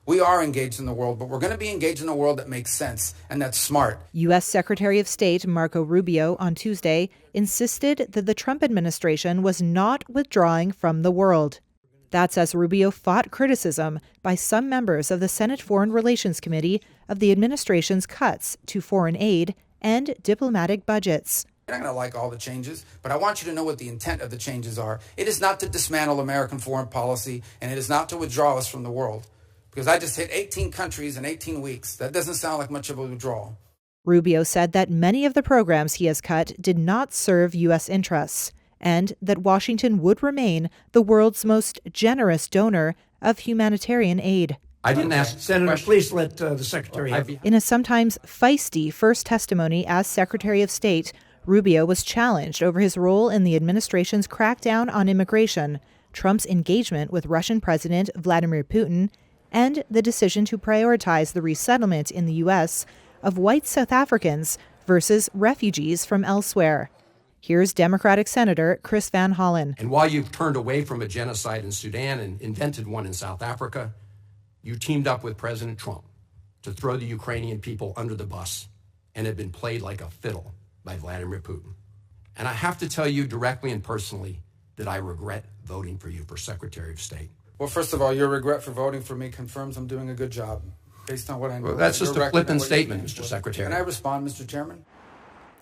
We are engaged in the world, but we're going to be engaged in a world that makes sense and that's smart. U.S. Secretary of State Marco Rubio on Tuesday insisted that the Trump administration was not withdrawing from the world. That's as Rubio fought criticism by some members of the Senate Foreign Relations Committee of the administration's cuts to foreign aid and diplomatic budgets. You're not going to like all the changes, but I want you to know what the intent of the changes are. It is not to dismantle American foreign policy, and it is not to withdraw us from the world. Because I just hit 18 countries in 18 weeks. That doesn't sound like much of a withdrawal. Rubio said that many of the programs he has cut did not serve U.S. interests, and that Washington would remain the world's most generous donor of humanitarian aid. I didn't ask. Senator, please let the Secretary have you. In a sometimes feisty first testimony as Secretary of State, Rubio was challenged over his role in the administration's crackdown on immigration, Trump's engagement with Russian President Vladimir Putin, and the decision to prioritize the resettlement in the U.S. of white South Africans versus refugees from elsewhere. Here's Democratic Senator Chris Van Hollen. And while you've turned away from a genocide in Sudan and invented one in South Africa, you teamed up with President Trump to throw the Ukrainian people under the bus and have been played like a fiddle by Vladimir Putin. And I have to tell you directly and personally that I regret voting for you for Secretary of State. Well, first of all, your regret for voting for me confirms I'm doing a good job based on what I know. Well, that's just a flippant statement, Mr. Secretary. Can I respond, Mr. Chairman?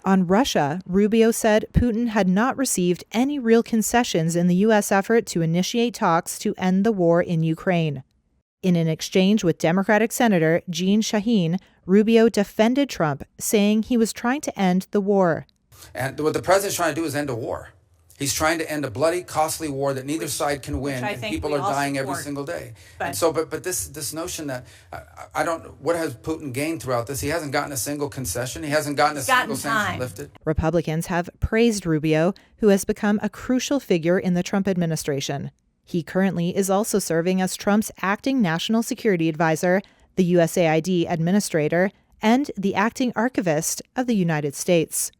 On Russia, Rubio said Putin had not received any real concessions in the U.S. effort to initiate talks to end the war in Ukraine. In an exchange with Democratic Senator Jeanne Shaheen, Rubio defended Trump, saying he was trying to end the war. And what the president's trying to do is end a war. He's trying to end a bloody, costly war that neither side can win, and people are dying every single day. And so, but this notion that I don't, what has Putin gained throughout this? He hasn't gotten a single concession. He hasn't gotten a single sanction lifted. Republicans have praised Rubio, who has become a crucial figure in the Trump administration. He currently is also serving as Trump's acting national security advisor, the USAID administrator, and the acting archivist of the United States.